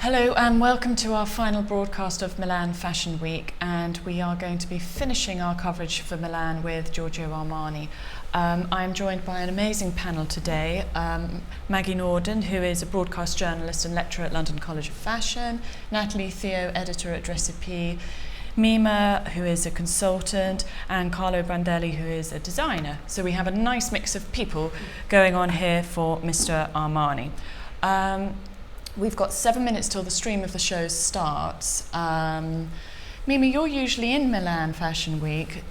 Hello and welcome to our final broadcast of Milan Fashion Week, and we are going to be finishing our coverage for Milan with Giorgio Armani. I'm joined by an amazing panel today. Maggie Norden, who is a broadcast journalist and lecturer at London College of Fashion, Natalie, Theo, editor at Recipe, Mimma, who is a consultant, and Carlo Brandelli, who is a designer. So we have a nice mix of people going on here for Mr. Armani. We've got 7 minutes till the stream of the show starts. Mimma, you're usually in Milan Fashion Week.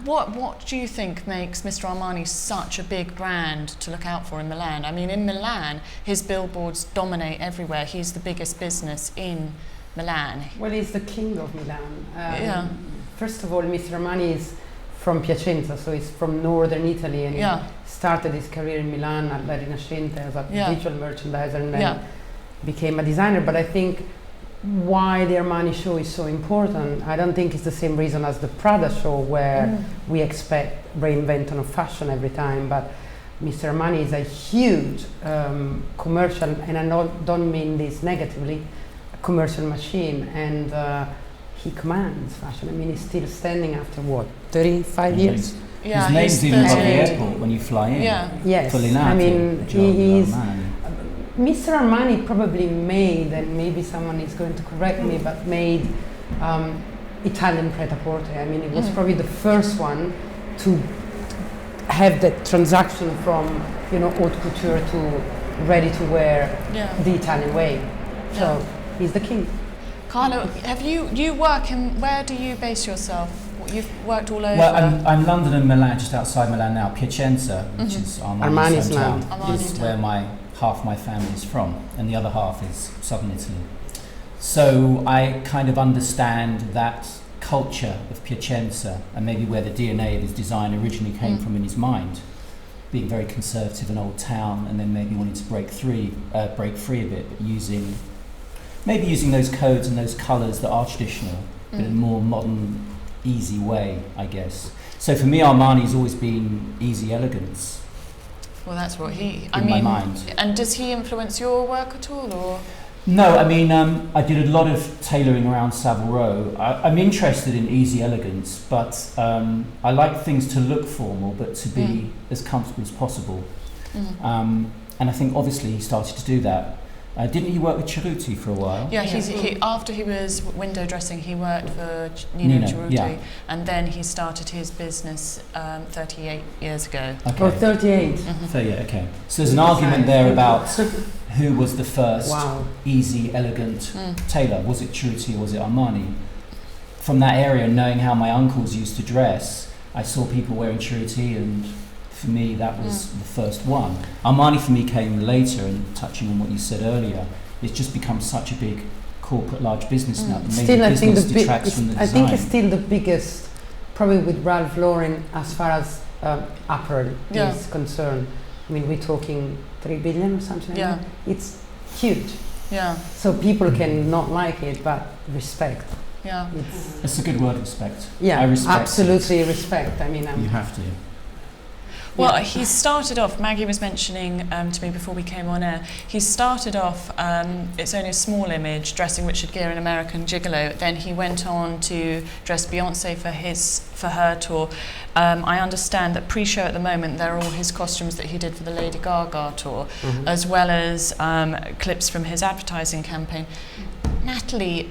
What do you think makes Mr. Armani such a big brand to look out for in Milan? I mean, in Milan, his billboards dominate everywhere. He's the biggest business in Milan. Well, he's the king of Milan. First of all, Mr. Armani is from Piacenza, so he's from northern Italy, and he started his career in Milan at La Rinascente as a visual merchandiser, and then became a designer. But I think why the Armani show is so important, I don't think it's the same reason as the Prada show, where we expect reinvention of fashion every time, but Mr. Armani is a huge commercial, and I don't mean this negatively, commercial machine, and he commands fashion. I mean, he's still standing after what, 35 years? Yeah, his name's even above the airport when you fly in. Yes, I mean, he is. Mr. Armani probably made, and maybe someone is going to correct me, but made Italian pret-a-porter. I mean, it was probably the first one to have the transaction from, haute couture to ready to wear the Italian way. So he's the king. Carlo, have you work in, where do you base yourself? You've worked all over. Well, I'm London and Milan, just outside Milan now. Piacenza, which is Armani's hometown, is where half my family is from, and the other half is southern Italy. So I kind of understand that culture of Piacenza, and maybe where the DNA of his design originally came from in his mind, being very conservative, an old town, and then maybe wanting to break free a bit, but using those codes and those colours that are traditional, but in a more modern, easy way, I guess. So for me, Armani's always been easy elegance. Well, that's what my mind. And does he influence your work at all, or? No, I mean, I did a lot of tailoring around Savile Row. I'm interested in easy elegance, but I like things to look formal, but to be as comfortable as possible. And I think obviously he started to do that. Didn't he work with Cerruti for a while? Yeah, after he was window dressing, he worked for Nino Cerruti, and then he started his business 38 years ago. Okay. Oh, 38. So yeah, okay. So there's an argument there about who was the first easy, elegant tailor. Was it Cerruti or was it Armani? From that area, knowing how my uncles used to dress, I saw people wearing Cerruti, and for me, that was the first one. Armani for me came later, and touching on what you said earlier, it's just become such a big corporate, large business now. Still, I think I think it's still the biggest, probably with Ralph Lauren, as far as apparel is concerned. I mean, we're talking 3 billion or something like that. It's huge. Yeah. So people can not like it, but respect. Yeah. It's a good word, respect. Yeah, I respect absolutely respect. I mean, you have to. Well, he started off, Maggie was mentioning to me before we came on air, he started off, it's only a small image, dressing Richard Gere in American Gigolo. Then he went on to dress Beyonce for her tour. I understand that pre-show at the moment, they're all his costumes that he did for the Lady Gaga tour, as well as clips from his advertising campaign. Natalie,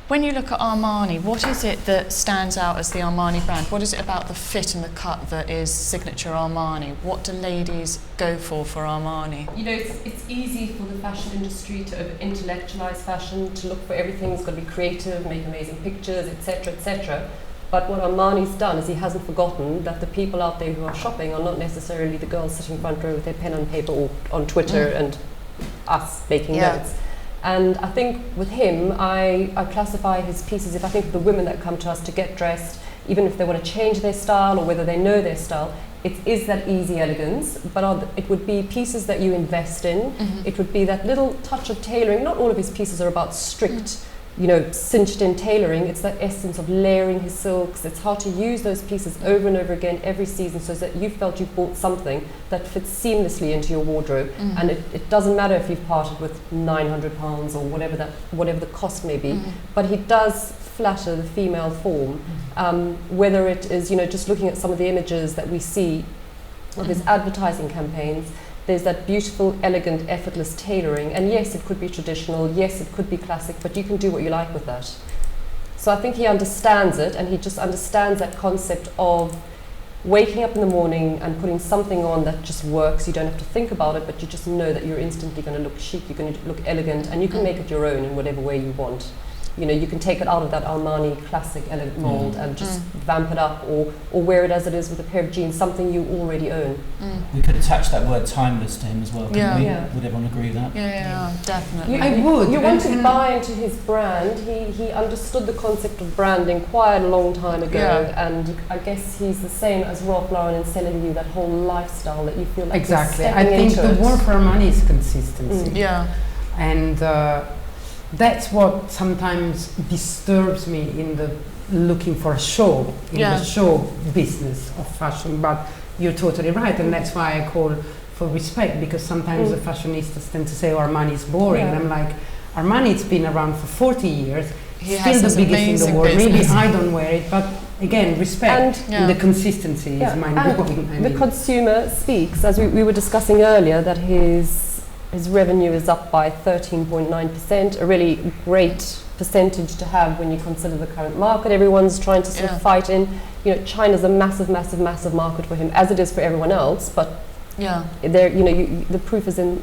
when you look at Armani, what is it that stands out as the Armani brand? What is it about the fit and the cut that is signature Armani? What do ladies go for Armani? It's easy for the fashion industry to intellectualize fashion, to look for everything that's got to be creative, make amazing pictures, etc., etc. But what Armani's done is he hasn't forgotten that the people out there who are shopping are not necessarily the girls sitting front row with their pen and paper or on Twitter and us making notes. And I think with him, I classify his pieces, if I think of the women that come to us to get dressed, even if they want to change their style or whether they know their style, it is that easy elegance, but it would be pieces that you invest in. It would be that little touch of tailoring. Not all of his pieces are about strict cinched in tailoring. It's that essence of layering his silks. It's how to use those pieces over and over again every season, so that you felt you bought something that fits seamlessly into your wardrobe. And it doesn't matter if you've parted with £900 or whatever the cost may be, but he does flatter the female form, whether it is just looking at some of the images that we see of his advertising campaigns. There's that beautiful, elegant, effortless tailoring, and yes, it could be traditional, yes, it could be classic, but you can do what you like with that. So I think he understands it, and he just understands that concept of waking up in the morning and putting something on that just works. You don't have to think about it, but you just know that you're instantly going to look chic, you're going to look elegant, and you can make it your own in whatever way you want. You can take it out of that Armani classic elegant mold and just vamp it up, or wear it as it is with a pair of jeans, something you already own. We could attach that word timeless to him as well, couldn't we? Yeah. Would everyone agree with that? Yeah, definitely. I would. You want to buy into his brand. He understood the concept of branding quite a long time ago, and I guess he's the same as Ralph Lauren in selling you that whole lifestyle that you feel like exactly. You're I think into the word for Armani is consistency. And that's what sometimes disturbs me in the looking for a show, in the show business of fashion. But you're totally right, and that's why I call for respect, because sometimes the fashionistas tend to say, Armani is boring. And I'm like, Armani's been around for 40 years, still the biggest in the world. Maybe I don't wear it, but again, respect. And the consistency is mind-blowing. The consumer speaks, as we were discussing earlier, that his revenue is up by 13.9%, a really great percentage to have when you consider the current market. Everyone's trying to sort of fight in. China's a massive, massive, massive market for him, as it is for everyone else. But the proof is in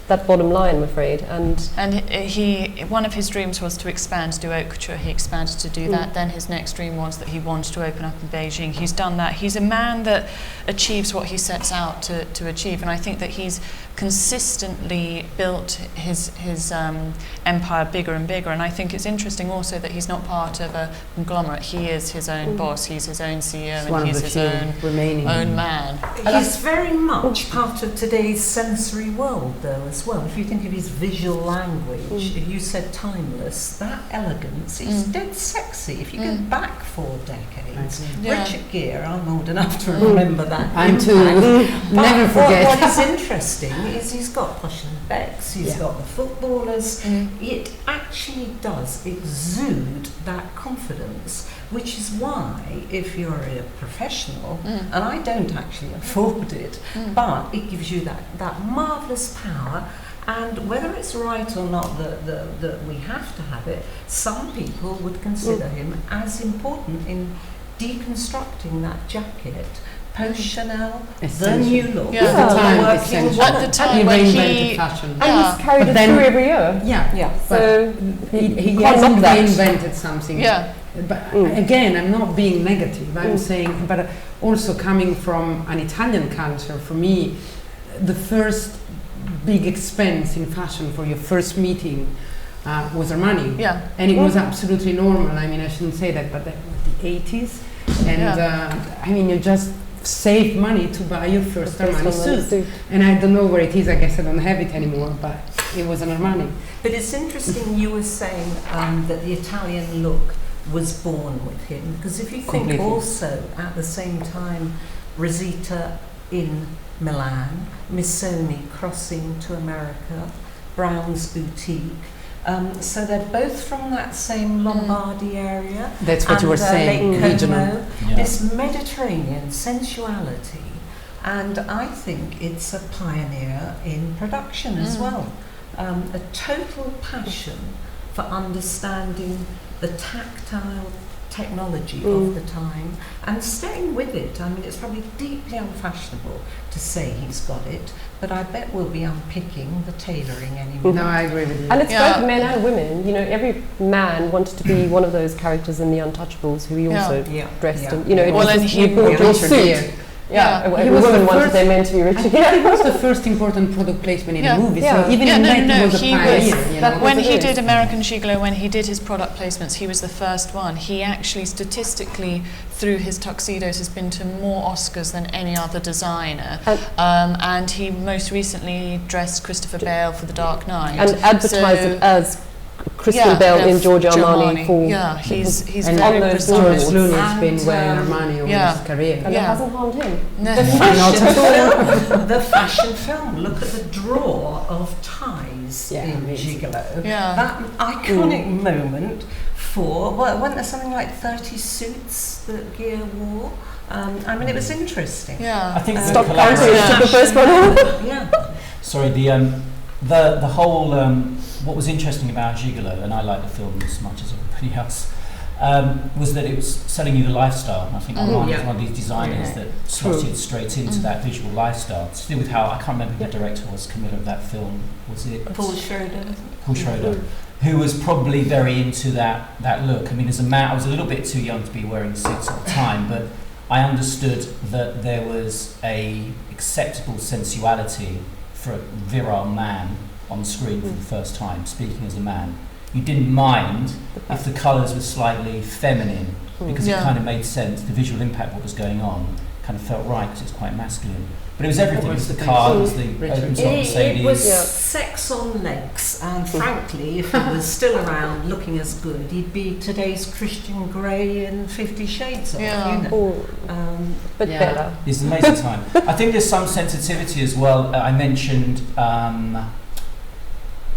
that bottom line, I'm afraid. And one of his dreams was to expand, to do haute couture. He expanded to do that. Then his next dream was that he wanted to open up in Beijing. He's done that. He's a man that achieves what he sets out to achieve, and I think that he's consistently built his empire bigger and bigger. And I think it's interesting also that he's not part of a conglomerate. He is his own boss. He's his own CEO, and he's his own man. He's very much part of today's sensory world, though, as well. If you think of his visual language, if you said timeless, that elegance is dead sexy. If you go back 4 decades, Richard Gere, I'm old enough to remember that. I'm too. Never forget. What is interesting is he's got Posh and Becks, he's got the footballers. It actually does exude that confidence, which is why, if you're a professional, and I don't actually afford it, but it gives you that marvellous power. And whether it's right or not that we have to have it, some people would consider him as important in deconstructing that jacket. Post Chanel, the new look, at the time he when reinvented fashion. And he's carried it through every year. So he hasn't reinvented something. But again, I'm not being negative. I'm saying, but also coming from an Italian culture, for me, the first big expense in fashion for your first meeting was Armani. And it was absolutely normal. I mean, I shouldn't say that, but that was the 80s. And I mean, you just saved money to buy your first Armani suit. And I don't know where it is. I guess I don't have it anymore, but it was an Armani. But it's interesting you were saying that the Italian look was born with him, because if you think also at the same time Rosita in Milan, Missoni crossing to America, Brown's boutique, so they're both from that same Lombardy area. That's what you were saying, regional. This Mediterranean sensuality, and I think it's a pioneer in production as well. A total passion for understanding the tactile technology of the time and staying with it. I mean, it's probably deeply unfashionable to say he's got it, but I bet we'll be unpicking the tailoring anymore. No, I agree with you. And it's both men and women. Every man wanted to be one of those characters in The Untouchables who he also dressed in. He bought your suit. Every woman wanted their men to be Richard Gere. He was the first important product placement in a movie, so even in that he was a pioneer. When he did American Gigolo, when he did his product placements, he was the first one. He actually, statistically, through his tuxedos, has been to more Oscars than any other designer. And he most recently dressed Christopher Bale for The Dark Knight. And advertised it as crystal belt in Giorgio Armani. He's and very George precise. Clooney has been wearing Armani over his career. And it hasn't harmed him. No. The fashion film. Look at the draw of ties in Gigolo. Yeah. That iconic moment for, wasn't there something like 30 suits that Gia wore? I mean, it was interesting. Yeah. I think Stop counting. Took the first one off. Yeah. Sorry, the whole what was interesting about Gigolo, and I like the film as much as everybody else, was that it was selling you the lifestyle. And I think Armani is one of these designers that slotted straight into that visual lifestyle. To do with how, I can't remember who the director was, Camilla, of that film. Was it Paul Schroeder. Paul Schroeder, who was probably very into that look. I mean, as a man, I was a little bit too young to be wearing suits at the time, but I understood that there was a acceptable sensuality for a virile man on screen for the first time, speaking as a man. You didn't mind if the colours were slightly feminine, because it kind of made sense. The visual impact of what was going on kind of felt right, because it's quite masculine. But it was everything. It was the car, it was the open top Mercedes. It was sex on legs, and frankly, if he was still around looking as good, he'd be today's Christian Grey in 50 Shades of, but better. It's an amazing time. I think there's some sensitivity as well. I mentioned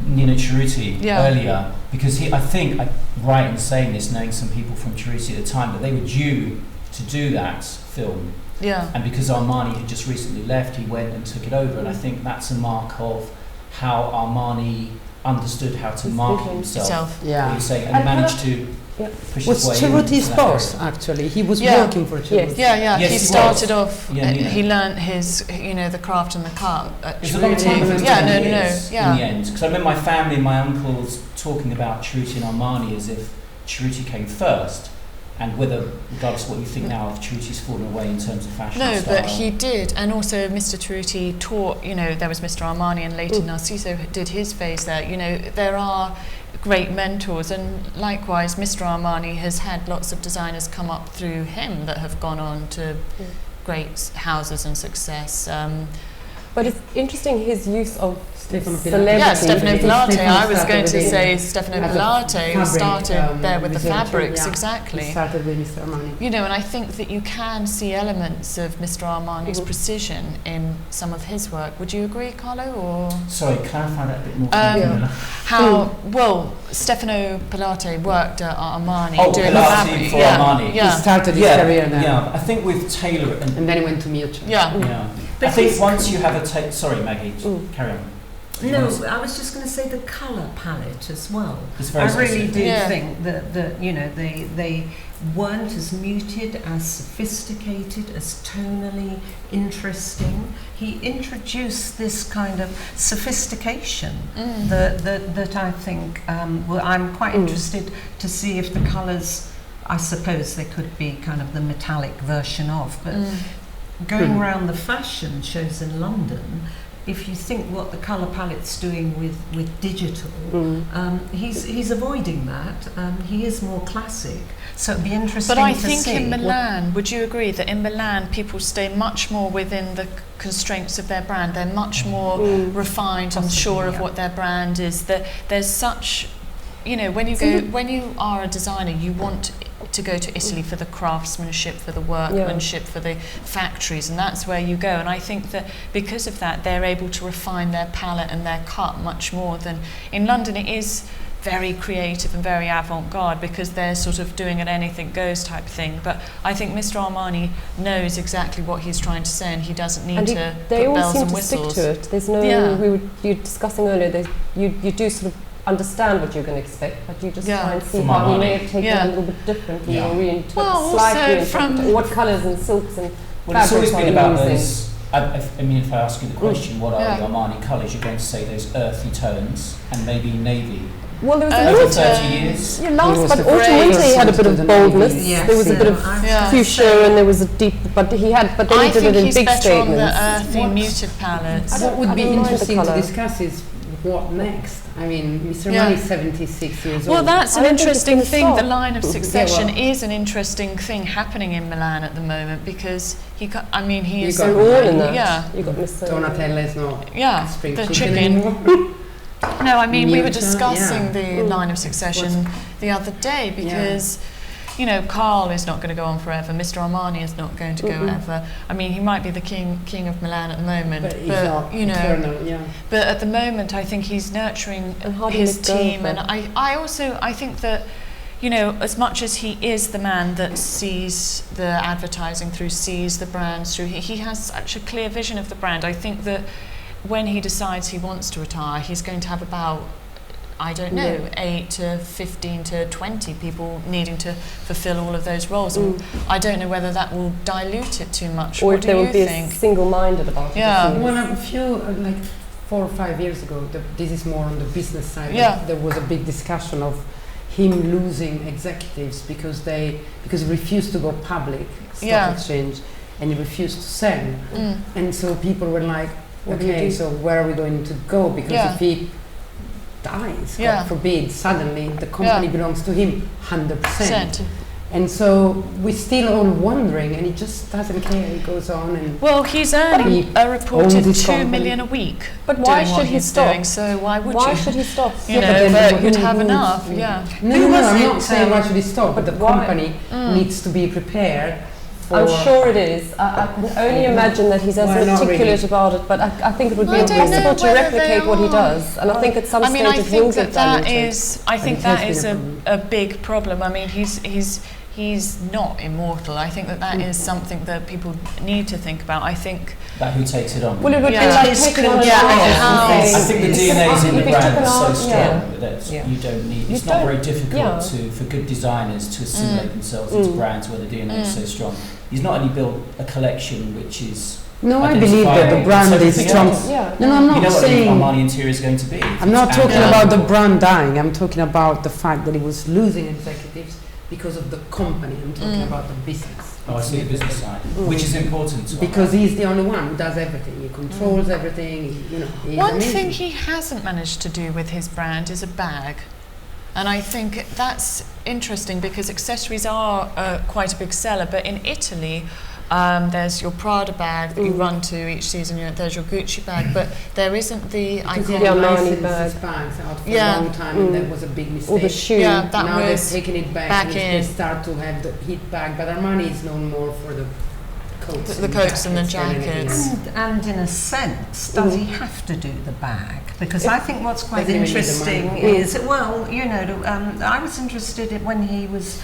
Nino Cerruti earlier, because I think I'm right in saying this, knowing some people from Cerruti at the time, that they were due to do that film. Yeah. And because Armani had just recently left, he went and took it over, and I think that's a mark of how Armani understood how to market himself. Yeah. What you say, and managed to push his way was Cerruti's boss, actually. He was working for Cerruti. Yes, he started off, Yeah, he learnt his, the craft and the cut at It was a long time Cerruti. in the end. Because I remember my family, my uncles talking about Cerruti and Armani as if Cerruti came first. And whether, regardless of what you think now, if Cerruti's fallen away in terms of fashion style. But he did, and also Mr. Cerruti taught, there was Mr. Armani, and later Narciso did his phase there. There are great mentors, and likewise Mr. Armani has had lots of designers come up through him that have gone on to great houses and success. But it's interesting his use of Stefano Pilate. I was going to say Stefano Pilate, who started there with the fabrics, exactly. He started with Mr. Armani. And I think that you can see elements of Mr. Armani's precision in some of his work. Would you agree, Carlo? Or sorry, clarify that a bit more. How Stefano Pilate worked at Armani doing Pilate the fabric. For Armani. He started his career there. Yeah, I think with Taylor and then he went to Miuccia. I think once you have a sorry, Maggie, carry on. No, I was just going to say the colour palette as well. I really did think that they weren't as muted, as sophisticated, as tonally interesting. He introduced this kind of sophistication that I think I'm quite interested to see if the colours, I suppose they could be kind of the metallic version of, but going around the fashion shows in London, if you think what the colour palette's doing with digital, he's avoiding that. He is more classic, so it'd be interesting to see. But I think in Milan, would you agree that in Milan people stay much more within the constraints of their brand? They're much more refined and sure of what their brand is. That there's such, when you are a designer, you want to go to Italy for the craftsmanship, for the workmanship, for the factories, and that's where you go. And I think that because of that, they're able to refine their palette and their cut much more than in London. It is very creative and very avant-garde because they're sort of doing an anything goes type thing. But I think Mr. Armani knows exactly what he's trying to say, and he doesn't need to put bells and whistles. They all seem to stick to it. There's no, you were discussing earlier, you do sort of understand what you're going to expect, but you just try and see how he may have taken it a little bit differently or slightly what colours and silks and fabrics it's always been about those. I mean, if I ask you the question, what are the Armani colours, you're going to say those earthy tones and maybe navy. Well, there was over 30 years. But autumn winter he had a bit of boldness. There was a bit of fuchsia and there was a deep. But then he did it in big statements. I think he's better on the earthy, muted palettes. What would be interesting to discuss is what next. I mean, Mr. Armani is 76 years old. Well, that's an interesting thing. The line of succession is an interesting thing happening in Milan at the moment because he is all in that. You got Mr. Donatella is not spring the chicken anymore. No, I mean, we were discussing the line of succession the other day because, you know, Carl is not going to go on forever. Mr. Armani is not going to go ever. I mean, he might be the king of Milan at the moment, but he's not eternal, But at the moment, I think he's nurturing his team, and I think that, you know, as much as he is the man that sees the advertising through, sees the brands through, he has such a clear vision of the brand. I think that when he decides he wants to retire, he's going to have about, I don't know, 8 to 15 to 20 people needing to fulfill all of those roles. And I don't know whether that will dilute it too much. Or what if do they you would be think? single-minded about it. Yeah. Well, a few, like 4 or 5 years ago, this is more on the business side. There was a big discussion of him losing executives because he refused to go public, stock exchange, and he refused to sell. And so people were like, okay, so where are we going to go? Because if he dies, God forbid, suddenly the company belongs to him 100%. And so we're still all wondering, and he just doesn't care. He goes on and he's earning a reported 2 million a week. But why should he stop? Doing, so why would Why should he stop? You know, but you'd have enough. No, I'm not saying why should he stop, but the company needs to be prepared. I'm sure it is. I can only imagine that he's as articulate about it, but I think it would be impossible to replicate what he does. And I think at some stage it will get diluted. I think that is a big problem. I mean, he's not immortal. I think that is something that people need to think about. I think that who takes it on. Well, it would be like taking on I think the DNA's in the brand is so strong that you don't need. It's not very difficult for good designers to assimilate themselves into brands where the DNA is so strong. He's not only built a collection which is. No, I believe that the brand is strong. No, I'm not saying. You know what the Armani interior is going to be. I'm not talking about the brand dying. I'm talking about the fact that he was losing executives because of the company. I'm talking about the business. Oh, I see the business side, which is important. Because he's the only one who does everything. He controls everything. One thing he hasn't managed to do with his brand is a bag. And I think that's interesting because accessories are quite a big seller. But in Italy, there's your Prada bag that you run to each season. There's your Gucci bag, but there isn't the iconic Armani bags out for a long time, and that was a big mistake. Or the shoe. Now they're taking it back in. They start to have the hit bag, but Armani is known more for the coats. The coats and the jackets. And in a sense, does he have to do the bag? Because I think what's quite interesting is, I was interested when he was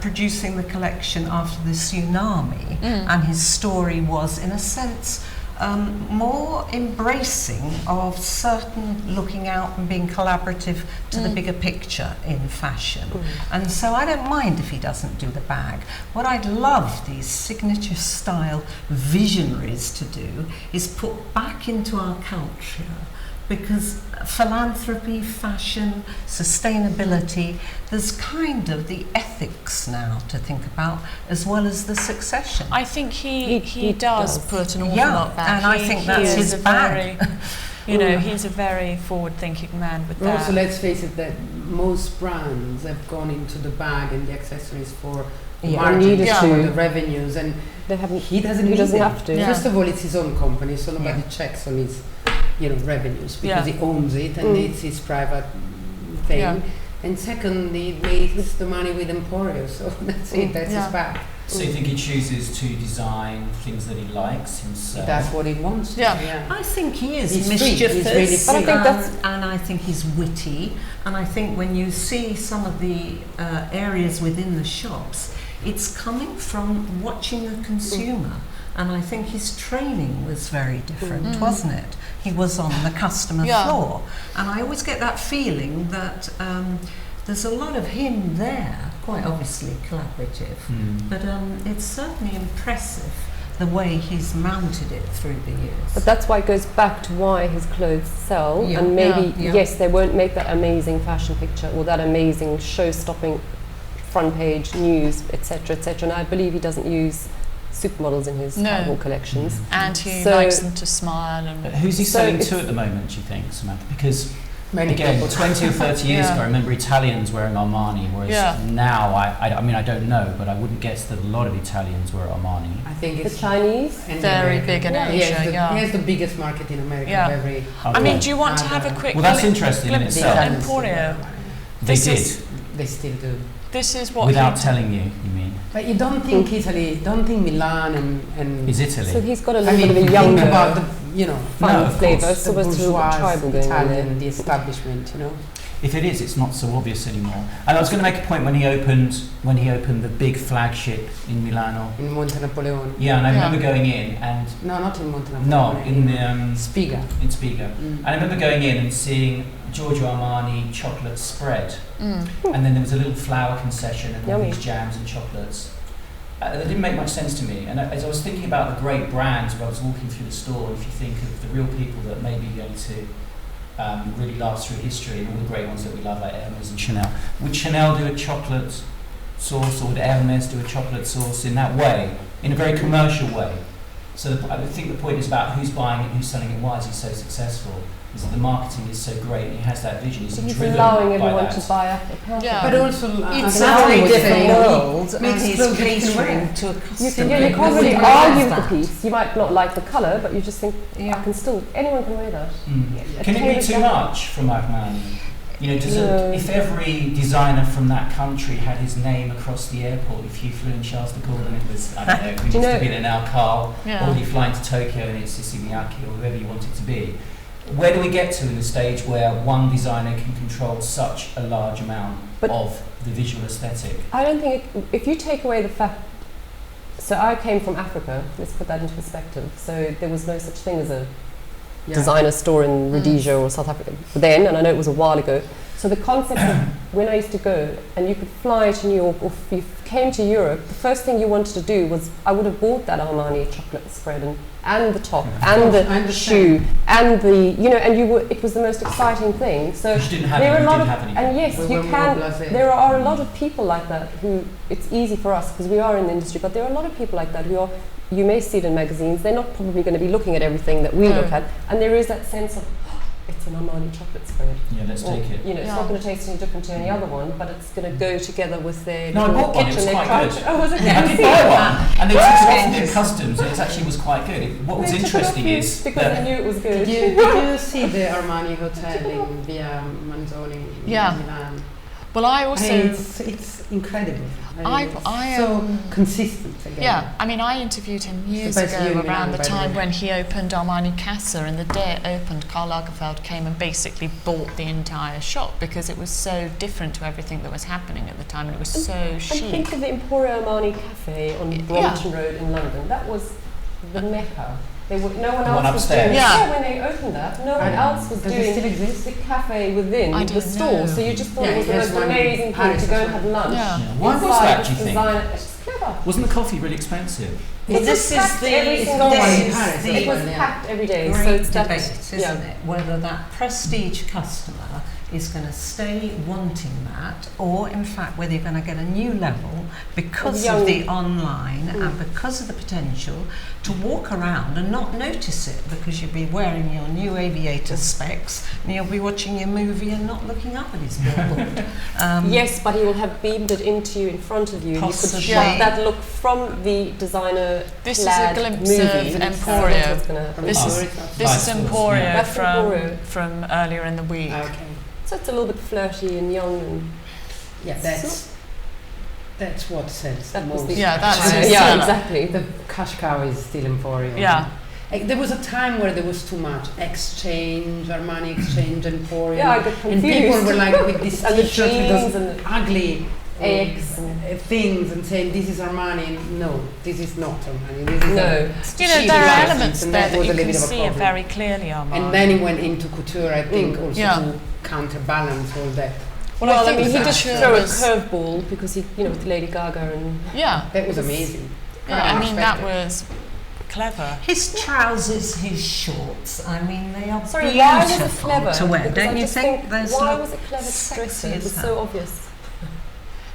producing the collection after the tsunami, and his story was, in a sense, more embracing of certain looking out and being collaborative to the bigger picture in fashion. And so I don't mind if he doesn't do the bag. What I'd love these signature style visionaries to do is put back into our culture, because philanthropy, fashion, sustainability, there's kind of the ethics now to think about, as well as the succession. I think he does put an awful lot back. And I think that's his bag. He's a very forward-thinking man with that. Also, let's face it, that most brands have gone into the bag and the accessories for margins, for the revenues, and he doesn't have to. First of all, it's his own company, so nobody checks on his revenues, because he owns it and it's his private thing. And secondly, he makes the money with Emporio, so that's it, that's his bag. So you think he chooses to design things that he likes himself? That's what he wants to. I think he is mischievous, and I think he's witty, and I think when you see some of the areas within the shops, it's coming from watching the consumer. And I think his training was very different, wasn't it? He was on the customer floor. And I always get that feeling that there's a lot of him there, quite obviously collaborative. But it's certainly impressive the way he's mounted it through the years. But that's why it goes back to why his clothes sell. And maybe, yes, they won't make that amazing fashion picture or that amazing show-stopping front page news, etc., etc. And I believe he doesn't use supermodels in his catwalk collections. And he likes them to smile. But who's he selling to at the moment, do you think, Samantha? Because Many Again, people. 20 or 30 years ago, I remember Italians wearing Armani, whereas now, I mean, I don't know, but I wouldn't guess that a lot of Italians wear Armani. I think it's the Chinese, very big in Asia. He has the biggest market in America. Yeah. Of every. I mean, do you want to have a quick? Well, that's interesting in itself. Emporio. They did. They still do. This is what. Without telling you mean? But you don't think Italy, don't think Milan and is Italy. So he's got a little bit of a younger, about the, fun flavour, so the as to tribal going Italian, the establishment, If it is, it's not so obvious anymore. And I was going to make a point when he opened the big flagship in Milano. In Monte Napoleone. Yeah, and I remember going in and... No, not in Monte Napoleone. No, in Spiga. In Spiga. And I remember going in and seeing Giorgio Armani chocolate spread. And then there was a little flour concession and all these jams and chocolates. That didn't make much sense to me. And as I was thinking about the great brands where I was walking through the store, if you think of the real people that may be going to really last through history, and all the great ones that we love, like Hermes and Chanel. Would Chanel do a chocolate sauce, or would Hermes do a chocolate sauce in that way, in a very commercial way? So I think the point is about who's buying it, who's selling it, why is he so successful? Is that the marketing is so great, and he has that vision. He's driven allowing by everyone that. to buy up a pair. Yeah. But also, it's a very different world, and he's catering to a customer. You can't really argue with the piece. You might not like the colour, but you just think, I can still, anyone can wear that. Can it be too much from Armani? If every designer from that country had his name across the airport, if you flew in Charles de Gaulle and it was, I don't know, who used to be there now, Carl, or you fly into Tokyo and it's Siciliaki or whoever you want it to be, where do we get to in the stage where one designer can control such a large amount of the visual aesthetic? I don't think, if you take away the fact, so I came from Africa, let's put that into perspective, so there was no such thing as a designer store in Rhodesia or South Africa then, and I know it was a while ago. So the concept of when I used to go and you could fly to New York, or if you came to Europe, the first thing you wanted to do was, I would have bought that Armani chocolate spread and the top and the shoe and the, it was the most exciting thing. So there are a lot of, and yes, you can, there are a lot of people like that who, it's easy for us because we are in the industry, but there are a lot of people like that who are, you may see it in magazines, they're not probably going to be looking at everything that we look at, and there is that sense of, it's an Armani chocolate spread. Yeah, let's take it. It's not going to taste any different to any other one, but it's going to go together with their No, I bought one, it was quite good. Oh, was it? Yeah, I did buy one, and they took it off in customs, and it actually was quite good. What was interesting is because I knew it was good. Did you see the Armani hotel in Via Manzoni in Milan? Well, I also... it's incredible. I so consistent again. Yeah, I mean, I interviewed him years ago around the time when he opened Armani Casa, and the day it opened, Karl Lagerfeld came and basically bought the entire shop because it was so different to everything that was happening at the time, and it was so chic. And think of the Emporio Armani Cafe on Brompton Road in London. That was the mecca. No one else was doing it. Yeah, when they opened that, no one else was doing the cafe within the store. So you just thought it was the most amazing thing to go and have lunch. Why was that, do you think? It's clever. Wasn't the coffee really expensive? It was packed every day. Great So it's debate, isn't it? Whether that prestige customer is going to stay wanting that, or in fact whether you're going to get a new level because of the online and because of the potential to walk around and not notice it, because you'll be wearing your new aviator specs and you'll be watching your movie and not looking up at his billboard. Yes, but he will have beamed it into you in front of you. Possibly. You could shot that look from the designer. This is a glimpse of Emporio. This is Emporio from earlier in the week. Okay. So it's a little bit flirty and young, and that's what sells the most. Exactly. The cash cow is still Emporio. Yeah. There was a time where there was too much exchange, Armani exchange, Emporio. Yeah, I got confused. And people were like with these t-shirts with those ugly eggs things and saying this is Armani. No, this is not Armani. This is there are elements there that you can see it very clearly, Armani. And then he went into couture, I think, also to counterbalance all that. Well, I think he did throw a curveball because he, with Lady Gaga and that was amazing. Yeah, I mean that was clever. His trousers, his shorts, I mean they are beautiful why was it clever? To wear. Because Don't you think? Why was it clever? Sexy. It was so obvious.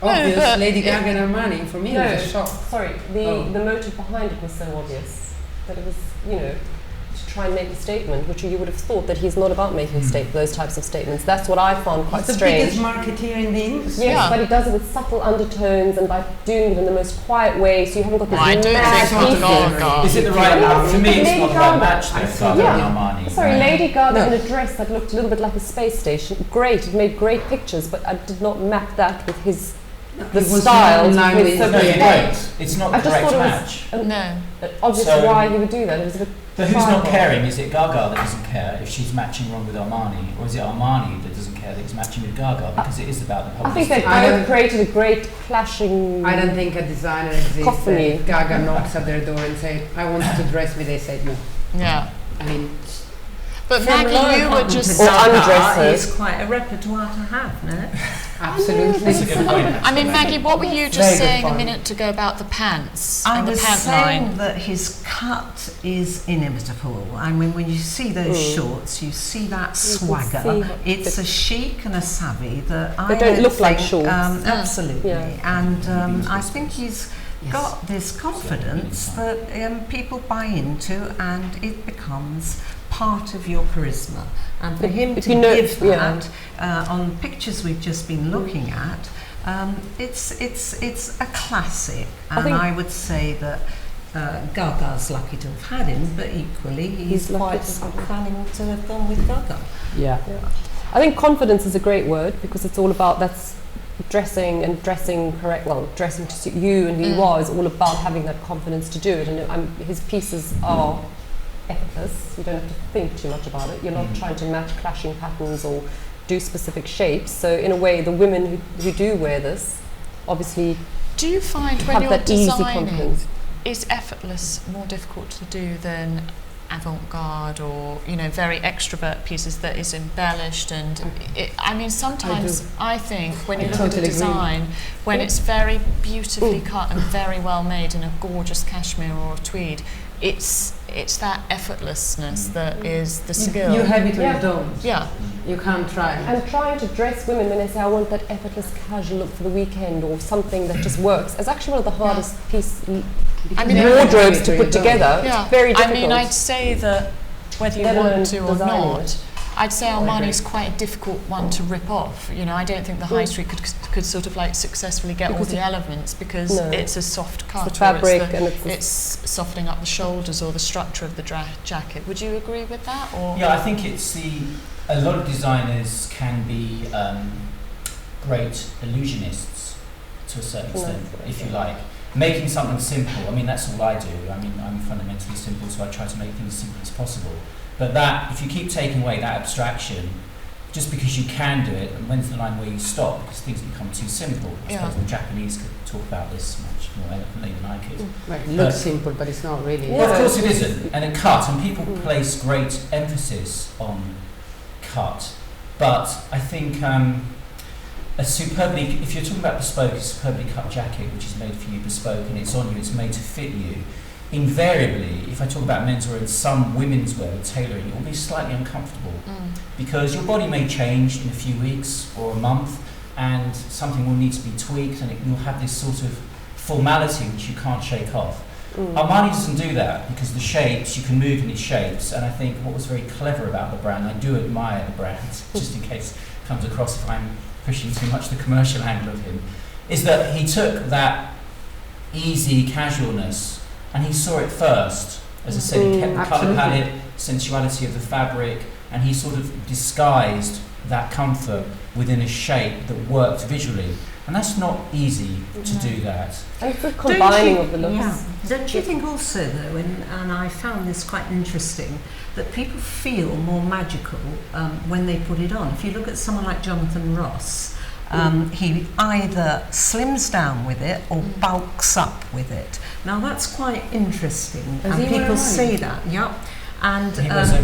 Obvious, Lady Gaga and Armani, for me it was a shock. Sorry, the motive behind it was so obvious that it was, It's try and make a statement, which you would have thought that he's not about making those types of statements. That's what I found quite strange. He's the biggest marketeer in the industry. Yes, but he does it with subtle undertones and by doing it in the most quiet way, so you haven't got this mad pieces. Is it the right, for me it's not the right match though, Gaga and Armani. Sorry, Lady Gaga in a dress that looked a little bit like a space station. Great, it made great pictures, but I did not map that with his style. It's not the correct match. Obviously why he would do that. It was a bit but who's not caring? Is it Gaga that doesn't care if she's matching wrong with Armani, or is it Armani that doesn't care that he's matching with Gaga? Because it is about the publicity. I think they both created a great clashing. I don't think a designer exists. Gaga knocks at their door and say, "I want you to dress me." They say no. Yeah. I mean. But Maggie, you were just it's quite a repertoire to have, no? Absolutely. That's a good point. I mean, Maggie, what were you just saying a minute ago about the pants and the pant line? I was saying that his cut is inimitable. I mean, when you see those shorts, you see that swagger. It's a chic and a savvy that I don't look like shorts. Absolutely. And I think he's got this confidence that people buy into, and it becomes part of your charisma. And for him to give that on pictures we've just been looking at, it's a classic. And I would say that Gaga's lucky to have had him, but equally he's quite planning to have gone with Gaga. Yeah. I think confidence is a great word, because it's all about dressing correct, dressing to suit you and who you are is all about having that confidence to do it. And his pieces are effortless. You don't have to think too much about it. You're not trying to match clashing patterns or do specific shapes. So in a way, the women who do wear this, obviously, do you find when you're designing, is effortless more difficult to do than avant-garde or very extrovert pieces that is embellished? And sometimes I think when you look at a design, when it's very beautifully cut and very well made in a gorgeous cashmere or a tweed, it's that effortlessness that is the skill. You have it or you don't. Yeah. You can't try. And trying to dress women when they say, I want that effortless casual look for the weekend or something that just works, is actually one of the hardest wardrobes to put together. Yeah. It's very difficult. I mean, I'd say that whether you want to or not, I'd say Armani's quite a difficult one to rip off. I don't think the high street could sort of successfully get all the elements, because it's a soft cut. It's the fabric and it's softening up the shoulders or the structure of the jacket. Would you agree with that? Or? Yeah, I think a lot of designers can be great illusionists to a certain extent, if you like. Making something simple, I mean, that's all I do. I mean, I'm fundamentally simple, so I try to make things as simple as possible. But that, if you keep taking away that abstraction, just because you can do it, and when's the line where you stop? Because things become too simple. I suppose the Japanese could talk about this much more eloquently than I could. Right, it looks simple, but it's not really. Well, of course it isn't. And a cut, and people place great emphasis on cut. But I think if you're talking about bespoke, a superbly cut jacket, which is made for you bespoke, and it's on you, it's made to fit you. Invariably, if I talk about menswear and some women's wear with tailoring, it will be slightly uncomfortable because your body may change in a few weeks or a month, and something will need to be tweaked, and you'll have this sort of formality which you can't shake off. Armani doesn't do that, because the shapes, you can move in these shapes, and I think what was very clever about the brand, I do admire the brand, just in case it comes across if I'm pushing too much the commercial angle of him, is that he took that easy casualness and he saw it first. As I said, he kept the colour palette, sensuality of the fabric, and he sort of disguised that comfort within a shape that worked visually. And that's not easy to do that. And it's the combining of the looks. Yeah. Don't you think also, though, and I found this quite interesting, that people feel more magical when they put it on? If you look at someone like Jonathan Ross, he either slims down with it or bulks up with it. Now that's quite interesting, and people say that. Yep. And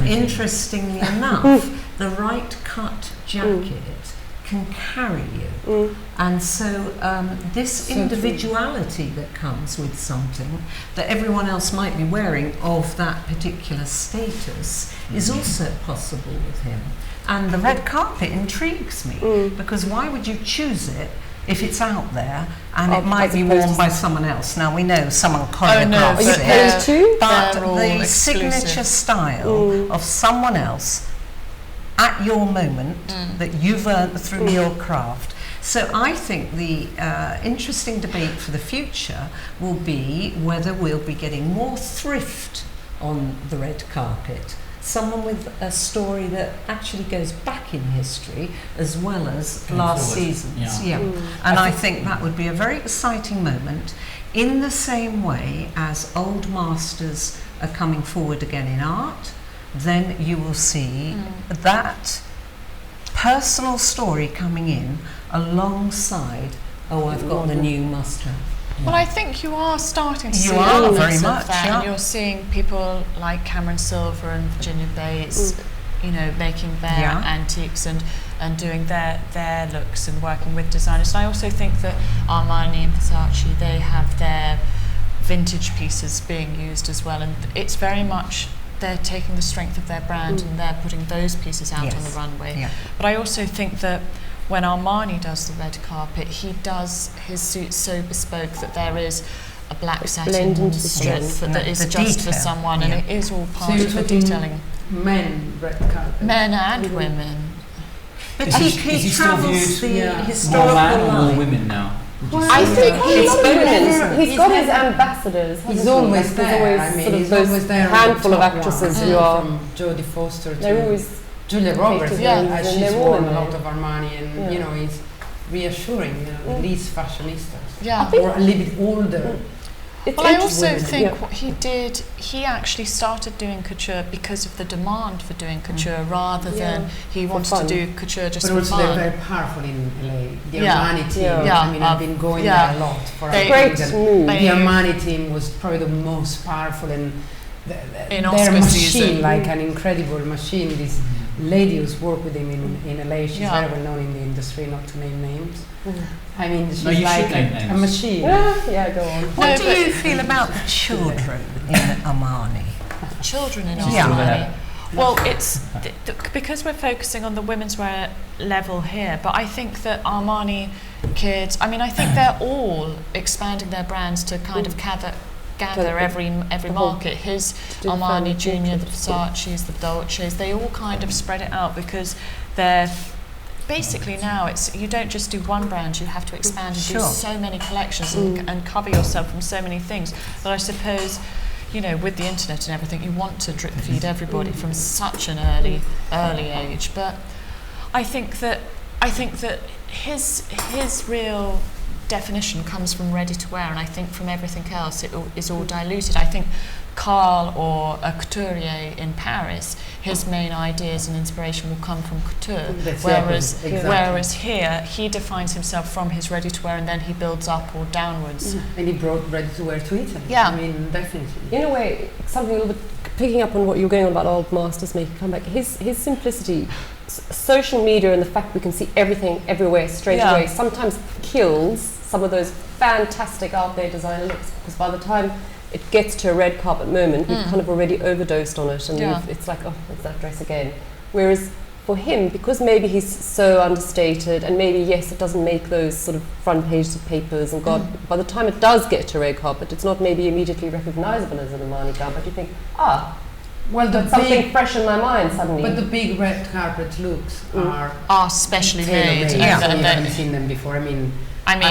interestingly enough, the right cut jacket can carry you, and so this individuality that comes with something that everyone else might be wearing of that particular status is also possible with him. And the red carpet intrigues me, because why would you choose it if it's out there and it might be worn by someone else. Now we know someone choreographs but the signature style of someone else at your moment that you've earned through your craft. So I think the interesting debate for the future will be whether we'll be getting more thrift on the red carpet. Someone with a story that actually goes back in history as well as last season's. And I think that would be a very exciting moment, in the same way as old masters are coming forward again in art. Then you will see that personal story coming in alongside, I've got the new must-have. Well, I think you are starting to see very much, that, and you're seeing people like Cameron Silver and Virginia Bates, you know, making their antiques and doing their looks and working with designers. And I also think that Armani and Versace, they have their vintage pieces being used as well, and it's very much they're taking the strength of their brand and they're putting those pieces out on the runway. But I also think that when Armani does the red carpet, he does his suits so bespoke that there is a black satin strip that is just detail for someone, and it is all part of the detailing. Men red carpet. Men and women. But he travels the historical more man or line. more women now? I think he's got his ambassadors. He's always there. I mean, he's always there. Handful of actresses who are from Jodie Foster to they're always Julia Roberts. She's worn a lot of Armani, and you know, he's reassuring. You know, these fashionistas, or a little bit older. Well, I also think what he did, he actually started doing couture because of the demand for doing couture rather than he wanted to do couture just for fun. But also they're very powerful in LA. The Armani team, I mean, I've been going there a lot for a great move. The Armani team was probably the most powerful in in their Oscar machine, season. like an incredible machine. This lady who's worked with him in LA, she's very well known in the industry, not to name names. I mean, she's like a machine. Go on. What do you feel about the children in Armani? Children in Armani? Well, it's because we're focusing on the women's wear level here, but I think that Armani kids, I mean, I think they're all expanding their brands to kind of gather every market. His Armani Junior, the Versace's, the Dolces, they all kind of spread it out because they're basically now you don't just do one brand, you have to expand and do so many collections and cover yourself from so many things. But I suppose, you know, with the internet and everything, you want to drip feed everybody from such an early age. But I think that his real definition comes from ready to wear, and I think from everything else it is all diluted. I think Carl or a couturier in Paris, his main ideas and inspiration will come from couture, whereas here he defines himself from his ready to wear and then he builds up or downwards. And he brought ready to wear to Italy. I mean, definitely. In a way, something a little bit picking up on what you're going on about old masters making comeback. His simplicity, social media, and the fact we can see everything everywhere straight away sometimes kills some of those fantastic out there designer looks, because by the time it gets to a red carpet moment, we've kind of already overdosed on it, and it's like, oh, it's that dress again. Whereas for him, because maybe he's so understated, and maybe, yes, it doesn't make those sort of front pages of papers, and by the time it does get to red carpet, it's not maybe immediately recognizable as an Armani gown, but you think, well, that's something fresh in my mind suddenly. But the big red carpet looks are specially made. You haven't seen them before. I mean,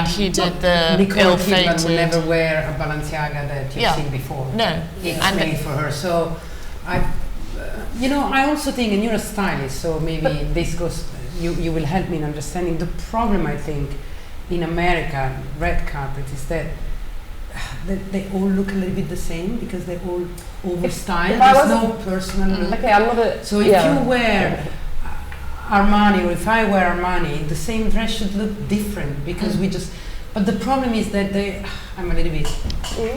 he did the Nicole Kidman will never wear a Balenciaga that you've seen before. No, it's made for her. So, I also think, and you're a stylist, so maybe this goes. You will help me in understanding the problem. I think in America, red carpet is that they all look a little bit the same because they're all over-styled. There's no personal. Okay, I'm not a. So if you wear Armani, or if I wear Armani, the same dress should look different because we just. But the problem is that I'm a little bit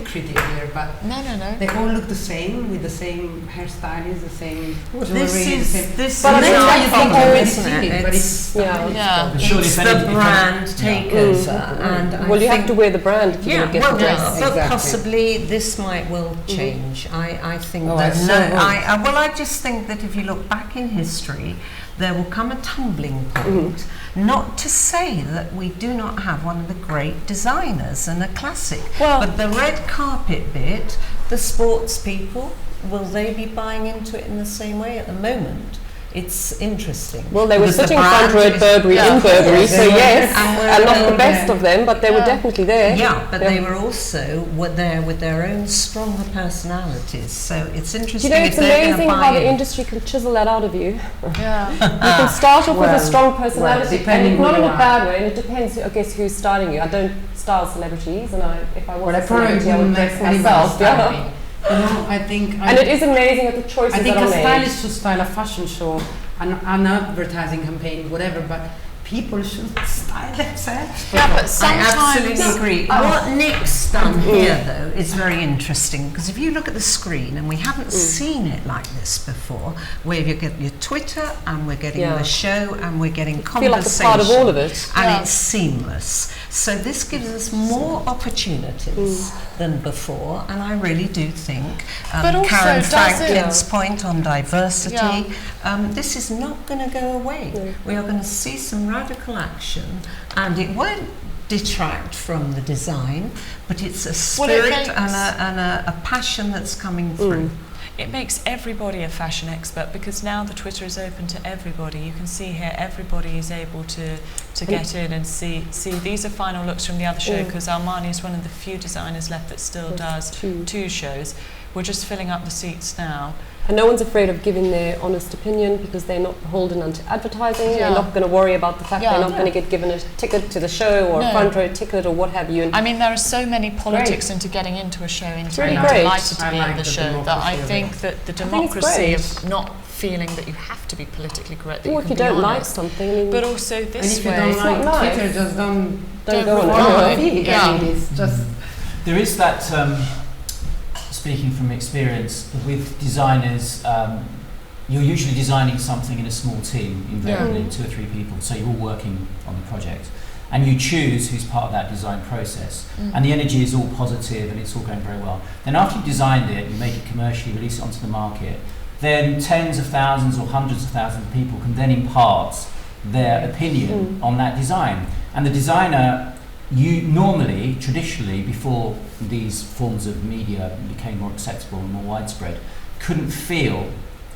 critical here, but no. They all look the same, with the same hairstylist, the same jewelry. This but is you think already seen it, but it's it's the brand takers, and I you have to wear the brand if you're going to get the dress. But possibly this might well change. I think I just think that if you look back in history, there will come a tumbling point. Not to say that we do not have one of the great designers and a classic, but the red carpet bit, the sports people, will they be buying into it in the same way at the moment? It's interesting. Well, they were sitting front row at Burberry in Burberry, so yes, and not the best of them, but they were definitely there. Yeah, but they were also there with their own stronger personalities. So it's interesting. You know, it's amazing how the industry can chisel that out of you. Yeah. You can start off with a strong personality, and not in a on bad way, and it depends, I guess, who's styling you. I don't style celebrities, and if I was a celebrity, I would dress myself. You know, I think, and it is amazing at the choices that are made. I think a stylist should style a fashion show, an advertising campaign, whatever, but people should style themselves. Yeah, but sometimes I absolutely agree. What Nick's done here, though, is very interesting, because if you look at the screen, and we haven't seen it like this before, where you get your Twitter, and we're getting the show, and we're getting conversation. I feel like it's part of all of it. And it's seamless. So this gives us more opportunities than before, and I really do think Karen Franklin's point on diversity, this is not going to go away. We are going to see some radical action, and it won't detract from the design, but it's a spirit and a passion that's coming through. It makes everybody a fashion expert, because now the Twitter is open to everybody. You can see here everybody is able to get in and see these are final looks from the other show, because Armani is one of the few designers left that still does two shows. We're just filling up the seats now. And no one's afraid of giving their honest opinion, because they're not beholden unto advertising. They're not going to worry about the fact they're not going to get given a ticket to the show, or a front row ticket, or what have you. And I mean, there are so many politics into getting into a show, into being delighted to be in the show, that I think that the democracy of not feeling that you have to be politically correct, that you if can you be don't honest. like something, but also this and if way, you don't like Twitter, just don't go on it. I mean, it's just there is that. Speaking from experience, with designers, you're usually designing something in a small team, invariably 2 or 3 people, so you're all working on the project. And you choose who's part of that design process. And the energy is all positive and it's all going very well. Then after you've designed it, you make it commercially, release it onto the market, then tens of thousands or hundreds of thousands of people can then impart their opinion on that design. And the designer, traditionally, before these forms of media became more acceptable and more widespread, couldn't feel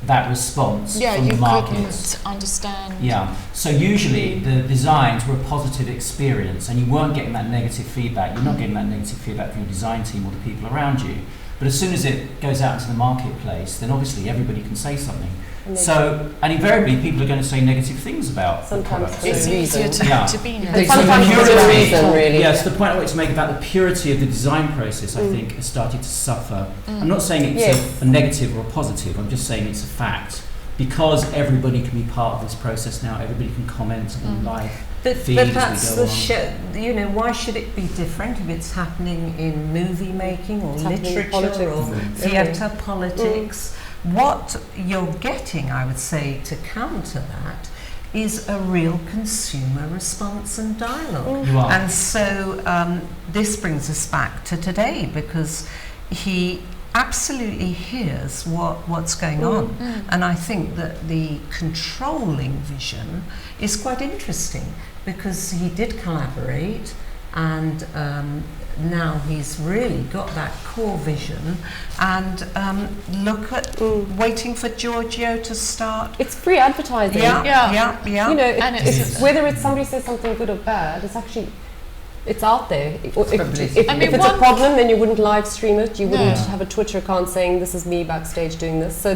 that response from the markets. Couldn't understand. Yeah, so usually the designs were a positive experience, and you weren't getting that negative feedback. You're not getting that negative feedback from your design team or the people around you. But as soon as it goes out into the marketplace, then obviously everybody can say something. And invariably people are going to say negative things about the product. It's easier to be negative. Sometimes for a reason, really. Yes, the point I want to make about the purity of the design process, I think, has started to suffer. I'm not saying it's a negative or a positive, I'm just saying it's a fact. Because everybody can be part of this process now, everybody can comment on live feed but as we go on. You know, why should it be different if it's happening in movie making or literature or theatre, politics? What you're getting, I would say, to counter that is a real consumer response and dialogue. And so this brings us back to today, because he absolutely hears what's going on. And I think that the controlling vision is quite interesting, because he did collaborate, and now he's really got that core vision. And look at waiting for Giorgio to start. It's free advertising. Yeah. You know, it's whether it's somebody says something good or bad, it's actually it's out there. If it's a problem, then you wouldn't live stream it. You wouldn't have a Twitter account saying this is me backstage doing this. So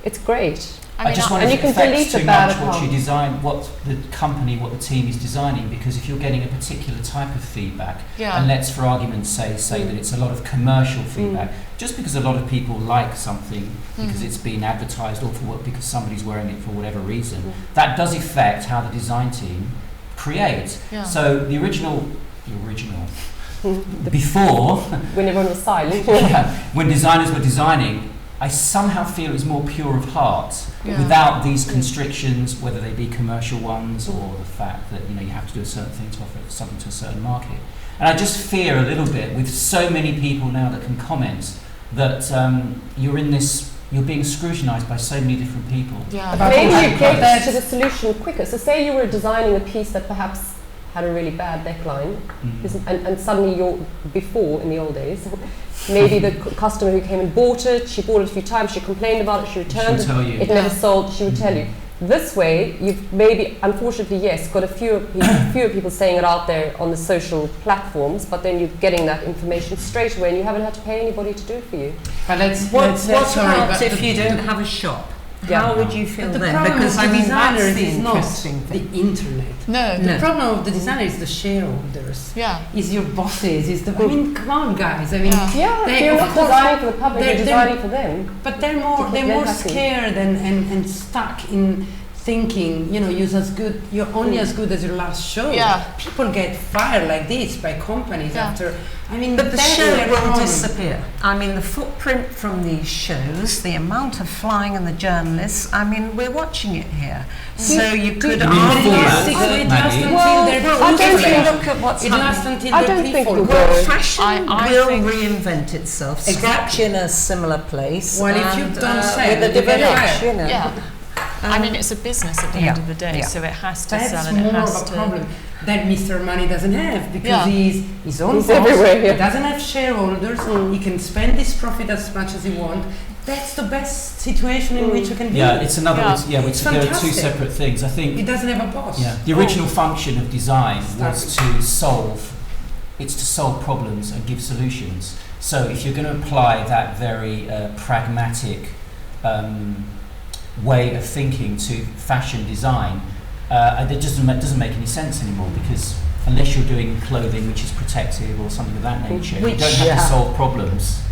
it's great. I just wonder if it affects too much what you design, what the company, what the team is designing, because if you're getting a particular type of feedback, and let's for argument's sake say that it's a lot of commercial feedback, just because a lot of people like something because it's been advertised, or because somebody's wearing it for whatever reason, that does affect how the design team create. So the original before, when everyone was silent, when designers were designing, I somehow feel it was more pure of heart, without these constrictions, whether they be commercial ones or the fact that you have to do a certain thing to offer something to a certain market. And I just fear a little bit with so many people now that can comment that you're being scrutinised by so many different people. Yeah. Maybe you get to the solution quicker. So say you were designing a piece that perhaps had a really bad neckline, and suddenly before, in the old days, maybe the customer who came and bought it, she bought it a few times, she complained about it, she returned it, it never sold, she would tell you. This way, you've maybe, unfortunately, yes, got a fewer people saying it out there on the social platforms, but then you're getting that information straight away and you haven't had to pay anybody to do it for you. But what about if you don't have a shop? How would you feel then? Because I mean, that's the interesting thing. The internet. No. The problem of the designer is the shareholders. Yeah. Is your bosses. I mean, come on, guys. I mean, you're not designing for the public. You're designing for them. But they're more scared and stuck in thinking, you're only as good as your last show. Yeah. People get fired like this by companies after. I mean, but the show will disappear. I mean, the footprint from these shows, the amount of flying and the journalists. I mean, we're watching it here. So you could argue it lasts until look at what's happening. I don't think fashion will reinvent itself, scratch in a similar place. Well, if you don't say with a dividend, I mean, it's a business at the end of the day, so it has to sell and it has to. That's more of a problem that Mr. Armani doesn't have, because he's his own boss. Everywhere, He doesn't have shareholders. He can spend his profit as much as he wants. That's the best situation in which you can be. Yeah, it's another. There are two separate things. I think he doesn't have a boss. Yeah, the original function of design was to solve. It's to solve problems and give solutions. So if you're going to apply that very pragmatic way of thinking to fashion design, it doesn't make any sense anymore, because unless you're doing clothing which is protective or something of that nature, you don't have to solve problems.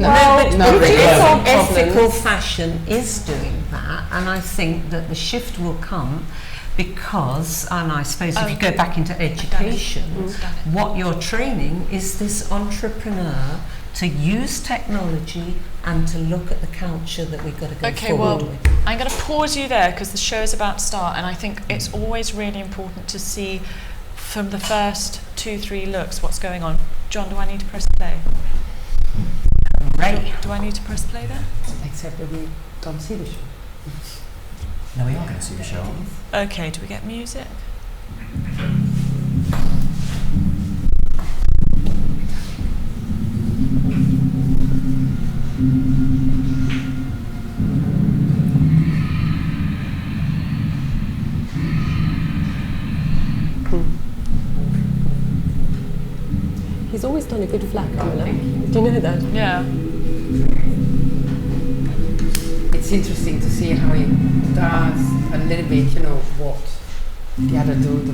Ethical fashion is doing that, and I think that the shift will come because, and I suppose if you go back into education, what you're training is this entrepreneur to use technology and to look at the culture that we've got to go forward with. I'm going to pause you there because the show is about to start, and I think it's always really important to see from the first 2-3 looks what's going on. John, do I need to press play? Right. Do I need to press play there? Except that we don't see the show. No, we are going to see the show. Okay, do we get music? He's always done a good flat, Camilla. Do you know that? Yeah. It's interesting to see how he does a little bit, what the other do, the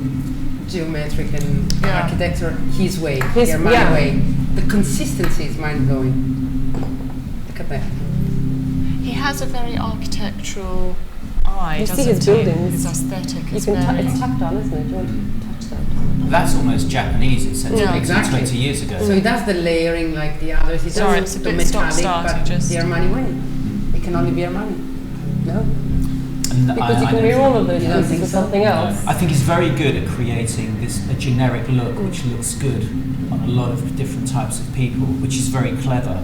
geometric and architecture, his way, the Armani way. The consistency is mind-blowing. Look at that. He has a very architectural eye, you doesn't see his buildings. His aesthetic it's tactile, isn't it? Do you want to touch that? That's almost Japanese, it says, exactly. 20 years ago. So he does the layering like the others. He does the metallic, but the Armani way. It can only be Armani. No? Because you can wear all of those pieces with something else. I think he's very good at creating a generic look which looks good on a lot of different types of people, which is very clever.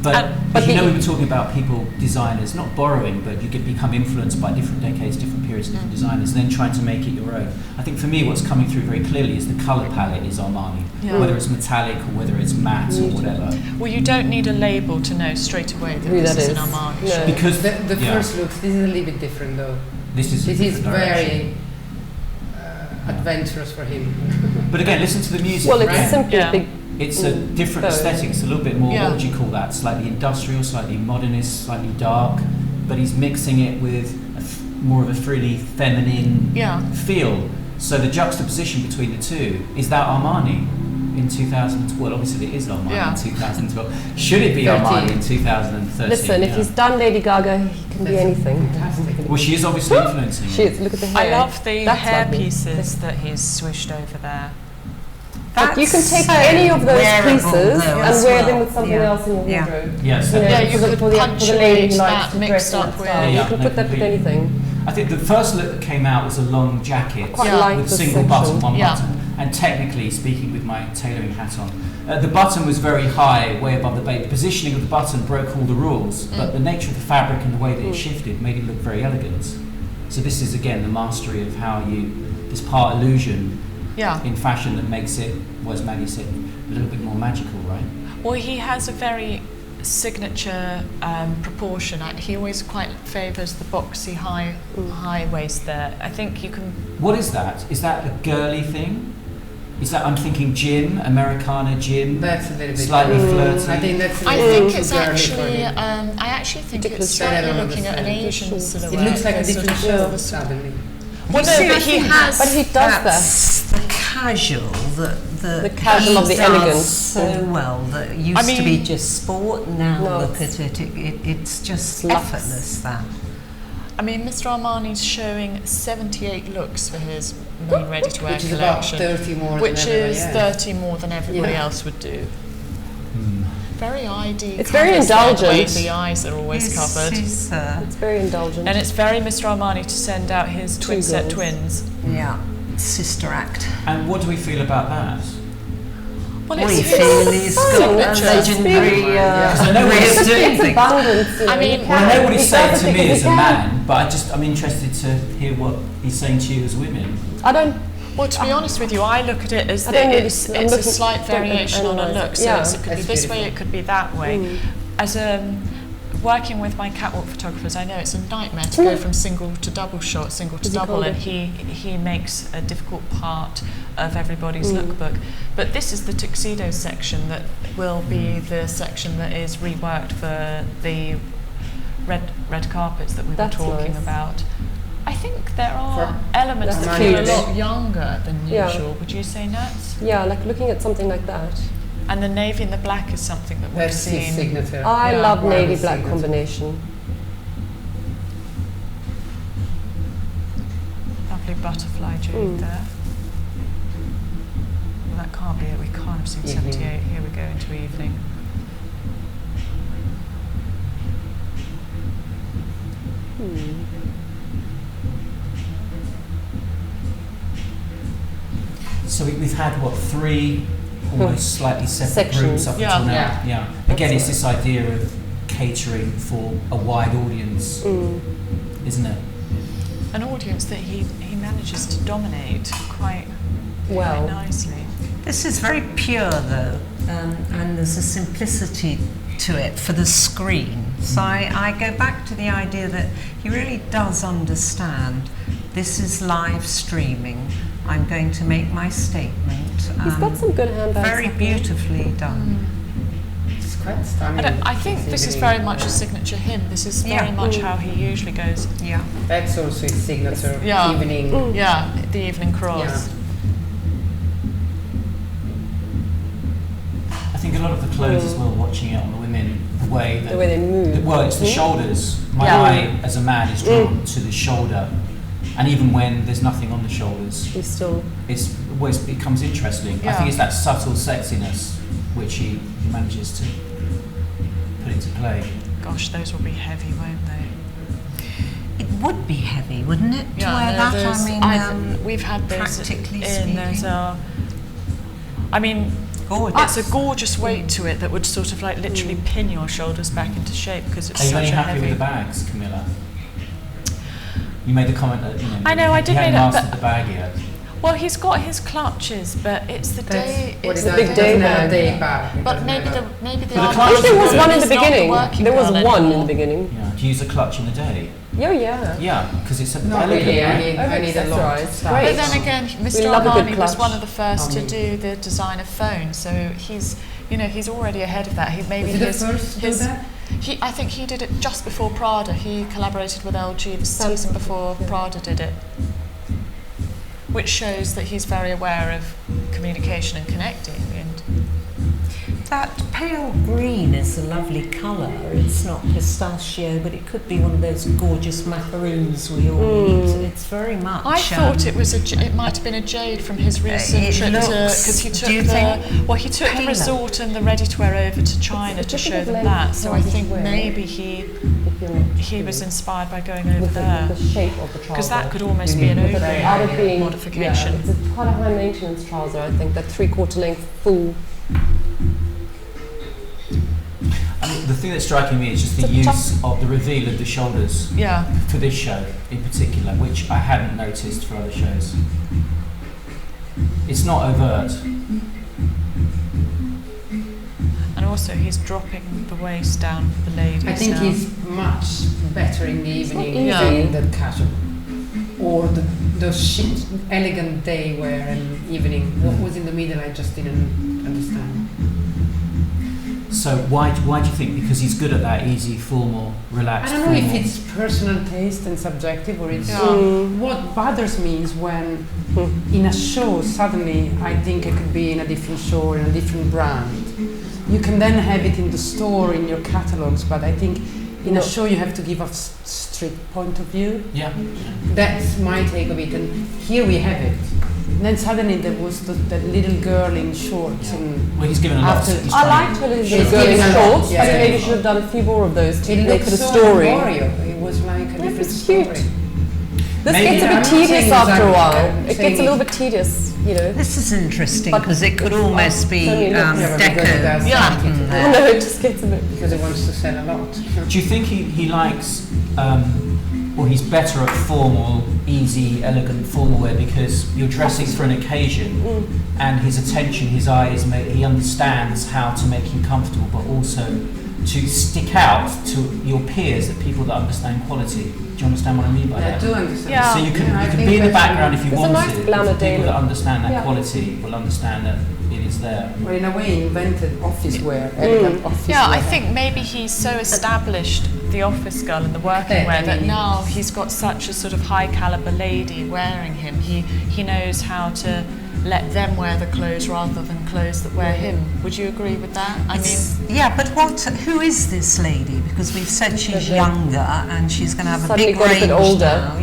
But we were talking about people, designers, not borrowing, but you can become influenced by different decades, different periods, different designers, then trying to make it your own. I think for me what's coming through very clearly is the colour palette is Armani, whether it's metallic or whether it's matte or whatever. Well, you don't need a label to know straight away that this is an Armani. No. Because the first looks, this is a little bit different though. This is very adventurous for him. But again, listen to the music. Well, it's simply a big. It's a different aesthetic. It's a little bit more. What would you call that? Slightly industrial, slightly modernist, slightly dark. But he's mixing it with more of a frilly, feminine feel. So the juxtaposition between the two is that Armani in 2012. Well, obviously it is Armani in 2012. Should it be Armani in 2013? Listen, if he's done Lady Gaga, he can be anything. Fantastic. Well, she is obviously influencing. She is. Look at the hair. I love the hair pieces that he's swished over there. But you can take any of those pieces and wear them with something else in your wardrobe. Yes. You could punctuate that mixed up with. You can put that with anything. I think the first look that came out was a long jacket with single button, one button. And technically, speaking with my tailoring hat on, the button was very high, way above the base. The positioning of the button broke all the rules, but the nature of the fabric and the way that it shifted made it look very elegant. So this is again the mastery of how this part illusion in fashion that makes it, as Maggie said, a little bit more magical, right? Well, he has a very signature proportion. He always quite favours the boxy high waist there. I think you can. What is that? Is that a girly thing? Is that, I'm thinking gym, Americana gym? That's a little bit slightly flirty. I think that's. I think it's actually. I actually think it's slightly looking at an Asian silhouette. It looks like a different show suddenly. Well, no, but he has. But he does that. The casual, the casual of the elegance. So well, that used to be just sport. Now look at it. It's just effortless. That. I mean, Mr. Armani's showing 78 looks for his main ready-to-wear collection, about 30 more, which is 30 more than everybody else would do. Very ID. It's very indulgent. The eyes are always covered. It's very indulgent. And it's very Mr. Armani to send out his twin-set twins. Yeah, sister act. And what do we feel about that? Well, he's got a legendary way of doing things. I mean, I know what he's saying to me as a man, but I'm interested to hear what he's saying to you as women. Well, to be honest with you, I look at it as it's a slight variation on a look. So it could be this way, it could be that way. As working with my catwalk photographers, I know it's a nightmare to go from single to double shot, single to double, and he makes a difficult part of everybody's lookbook. But this is the tuxedo section that will be the section that is reworked for the red carpets that we were talking about. I think there are elements that feel a lot younger than usual. Would you say, Nat? Yeah, like looking at something like that. And the navy and the black is something that we've seen. Signature. I love navy black combination. Lovely butterfly jade there. Well, that can't be it. We can't have seen 78. Here we go into evening. So we've had, 3 almost slightly separate groups up until now? Yeah. Again, it's this idea of catering for a wide audience, isn't it? An audience that he manages to dominate quite nicely. This is very pure, though, and there's a simplicity to it for the screen. So I go back to the idea that he really does understand this is live streaming. I'm going to make my statement. He's got some good handbags. Very beautifully done. It's quite stunning. I think this is very much a signature him. This is very much how he usually goes. Yeah. That's also his signature evening. Yeah, the evening cross. Yeah. I think a lot of the clothes as well, watching it on the women, the way they move. It's the shoulders. My eye as a man is drawn to the shoulder. And even when there's nothing on the shoulders, it always becomes interesting. I think it's that subtle sexiness which he manages to put into play. Gosh, those will be heavy, won't they? It would be heavy, wouldn't it, to wear that? I mean, we've had those practically in. It's a gorgeous weight to it that would sort of like literally pin your shoulders back into shape because it's such a heavy. Are you only happy with the bags, Camilla? You made the comment that I did make that, mastered the bag yet. Well, he's got his clutches, but it's the day. It's the big day bag. But maybe the I think there was one in the beginning. There was one in the beginning. Yeah. Do you use a clutch in the day? Yeah. Yeah, because it's not really. I need a lot. But then again, Mr. Armani was one of the first to do the design of phones, so he's already ahead of that. I think he did it just before Prada. He collaborated with LG the season before Prada did it, which shows that he's very aware of communication and connecting. That pale green is a lovely colour. It's not pistachio, but it could be one of those gorgeous macaroons we all eat. It's very much. I thought it might have been a jade from his recent trip because he took the resort and the ready-to-wear over to China to show them that. So I think maybe he was inspired by going over there. The shape of the trouser. Because that could almost be an over modification. Yeah, it's quite a high maintenance trouser, I think. That 3/4 length full. I mean, the thing that's striking me is just the use of the reveal of the shoulders for this show in particular, which I hadn't noticed for other shows. It's not overt. And also he's dropping the waist down for the ladies. I think now. he's much better in the evening than the casual. Or the elegant day wear and evening. What was in the middle I just didn't understand. So why do you think? Because he's good at that easy, formal, relaxed. I don't know if it's personal taste and subjective or it's what bothers me is when in a show suddenly I think it could be in a different show, in a different brand. You can then have it in the store, in your catalogs, but I think in a show you have to give a strict point of view. Yeah. That's my take of it, and here we have it. And then suddenly there was that little girl in shorts. Yeah. And well, he's given a lot. I liked her little girl in shorts. I think maybe should have done a few more of those to make it a story. It was like a different story. This gets a bit tedious after a while. It gets a little bit tedious, you know. This is interesting because it could almost be deco. No, it just gets a bit... Because it wants to sell a lot. Do you think he likes, or he's better at formal, easy, elegant formal wear because you're dressing for an occasion and his attention, his eyes, he understands how to make you comfortable but also to stick out to your peers, the people that understand quality. Do you understand what I mean by that? I do understand. Yeah. So you can be in the background if you want nice to. glamour People daily. that understand that quality will understand that it is there. Well, in a way, invented office wear, elegant office wear. I think maybe he's so established, the office girl and the working wear, that now he's got such a sort of high caliber lady wearing him. He knows how to let them wear the clothes rather than clothes that wear him. Would you agree with that? But who is this lady? Because we've said she's younger and she's going to have a big range a bit older. now.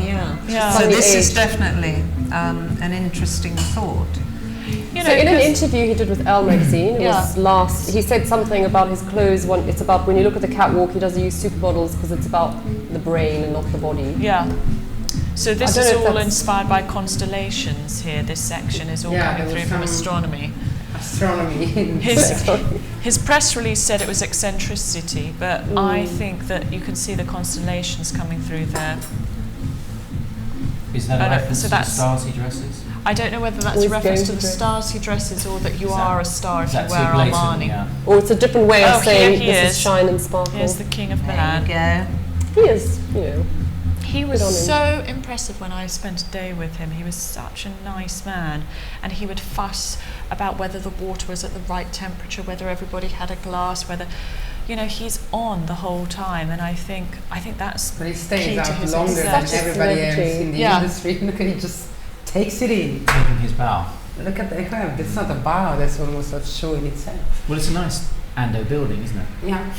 Yeah. So this is definitely an interesting thought. So in an interview he did with Elle magazine, he said something about his clothes. It's about when you look at the catwalk, he doesn't use supermodels because it's about the brain and not the body. Yeah. So this is all inspired by constellations here. This section is all coming through from astronomy. His press release said it was eccentricity, but I think that you can see the constellations coming through there. Is that a reference to the stars he dresses? I don't know whether that's a reference to the stars he dresses or that you are a star if you wear Armani. Yeah. Or it's a different way of saying this is shine and sparkle. Here's the King of Milan. There you go. He is, you know. He was so impressive when I spent a day with him. He was such a nice man, and he would fuss about whether the water was at the right temperature, whether everybody had a glass, whether, you know, he's on the whole time, and I think that's but he stays key out to his longer than everybody else in the industry. Look at he just takes it in. Taking his bow. Look at that. It's not a bow. That's almost a show in itself. Well, it's a nice Ando building, isn't it? Yeah.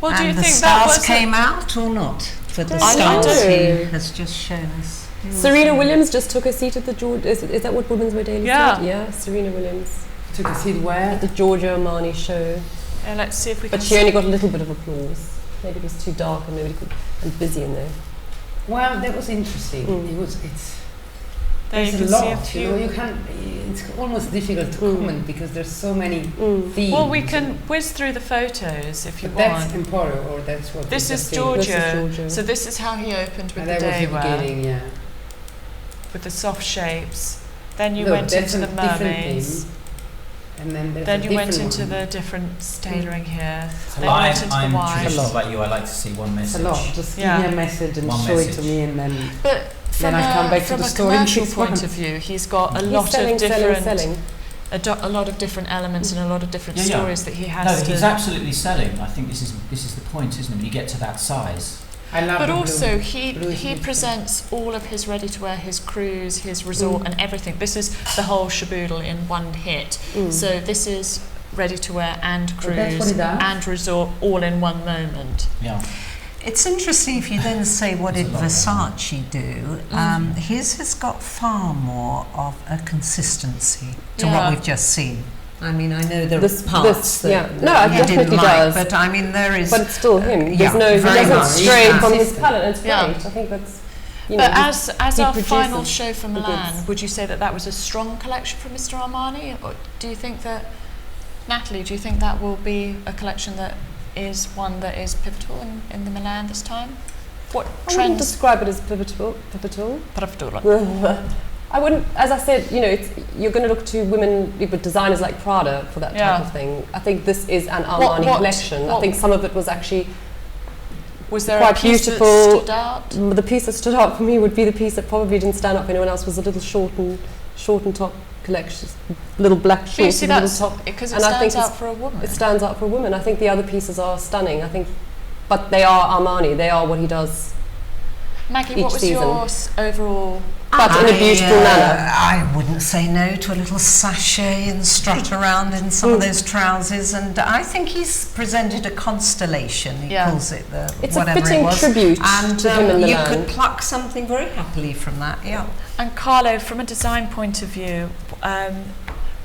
Well, do you and the think stars that came out or not? For the I stars know. he has just shown us. Serena Williams just took a seat at the is that what Women's Wear Daily said? Yeah, Serena Williams. Took a seat where? At the Giorgio Armani show. Yeah, let's see if we can... But she only got a little bit of applause. Maybe it was too dark and busy in there. Well, that was interesting. There there's you a can lot, see it's almost difficult to comment because there's so many themes. Well, we can whiz through the photos if you want. That's Emporio, or that's what this is Giorgio. So this is how he opened with the day wear. With the soft shapes. Then you went into the mermaids. And then you went into the different tailoring here. Then you went into the wine. It's a lot about you. I like to see one message. It's a lot. Just give me a message and show it to me, and then. But then I come back to the story. From a commercial point of view, he's got a lot of different, a lot of different elements and a lot of different stories that he has. No, he's absolutely selling. I think this is the point, isn't it? When you get to that size, I love But the also, blue. he presents all of his ready-to-wear, his cruise, his resort, and everything. This is the whole shaboodle in one hit. So this is ready-to-wear and cruise and resort all in one moment. Yeah. It's interesting if you then say what did Versace do. His has got far more of a consistency to what we've just seen. I mean, I know there are parts that it you didn't like, does. but I mean, there is... But it's still him. He doesn't stray from his palette. It's great. I think that's... But as our final show for Milan, would you say that was a strong collection from Mr. Armani? Or do you think that, Natalie, do you think that will be a collection that is one that is pivotal in the Milan this time? What trends? I wouldn't describe it as pivotal. I wouldn't, as I said, you're going to look to women with designers like Prada for that type of thing. I think this is an Armani collection. I think some of it was actually quite beautiful. That stood out? The piece that stood out for me would be the piece that probably didn't stand out for anyone else, was a little short and top collection, little black shorts and little top. Because it stands out for a woman. It stands out for a woman. I think the other pieces are stunning. But they are Armani. They are what he does. Maggie, what was your overall... But in a beautiful manner. I wouldn't say no to a little sachet and strut around in some of those trousers, and I think he's presented a constellation. He calls it it's whatever a fitting it was. tribute and to him in you Milan. could pluck something very happily from that. Yeah. And Carlo, from a design point of view,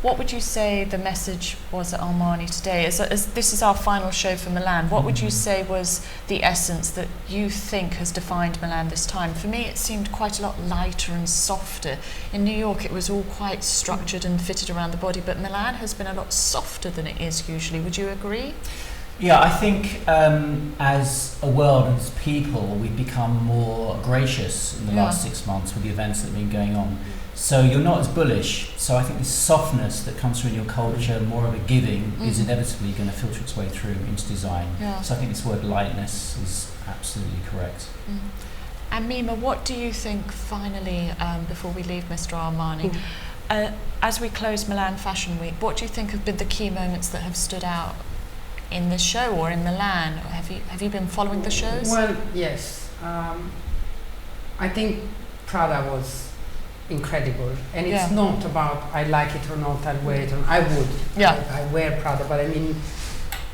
what would you say the message was at Armani today? As this is our final show for Milan, what would you say was the essence that you think has defined Milan this time? For me, it seemed quite a lot lighter and softer. In New York, it was all quite structured and fitted around the body, but Milan has been a lot softer than it is usually. Would you agree? Yeah, I think as a world and as people, we've become more gracious in the last 6 months with the events that have been going on. So you're not as bullish. So I think this softness that comes through in your culture, more of a giving, is inevitably going to filter its way through into design. Yeah. So I think this word lightness is absolutely correct. And Mimma, what do you think finally, before we leave Mr. Armani, as we close Milan Fashion Week, what do you think have been the key moments that have stood out in this show or in Milan? Have you been following the shows? Well, yes. I think Prada was incredible, and it's not about I like it or not, I'll wear it or I would. I wear Prada, but I mean,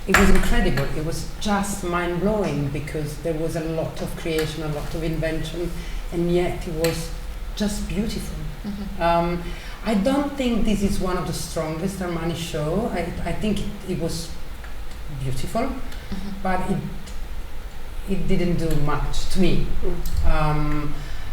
it was incredible. It was just mind-blowing because there was a lot of creation, a lot of invention, and yet it was just beautiful. I don't think this is one of the strongest Armani show. I think it was beautiful, but it didn't do much to me.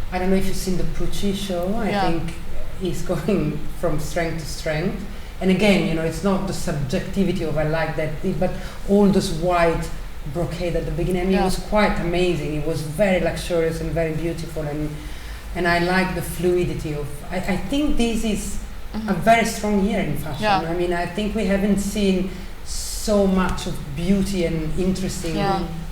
I don't know if you've seen the Pucci show. I think he's going from strength to strength. And again, it's not the subjectivity of I like that, but all those white brocade at the beginning. It was quite amazing. It was very luxurious and very beautiful, and I like the fluidity of. I think this is a very strong year in fashion. I mean, I think we haven't seen so much of beauty and interesting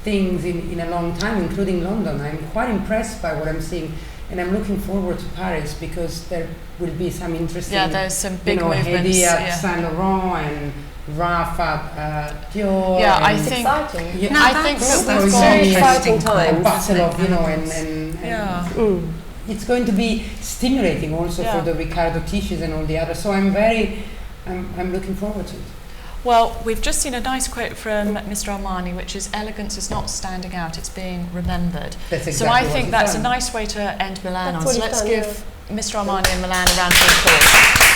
things in a long time, including London. I'm quite impressed by what I'm seeing, and I'm looking forward to Paris because there will be some interesting. There's some big movements. Hedi at Saint Laurent and Raf at Dior. I think. Exciting. I think that's very exciting times. Battle of and it's going to be stimulating also for the Riccardo Tisches and all the others. So I'm looking forward to it. Well, we've just seen a nice quote from Mr. Armani, which is elegance is not standing out, it's being remembered. That's exactly so I think that's a nice way to end Milan on. So let's give Mr. Armani and Milan a round of applause.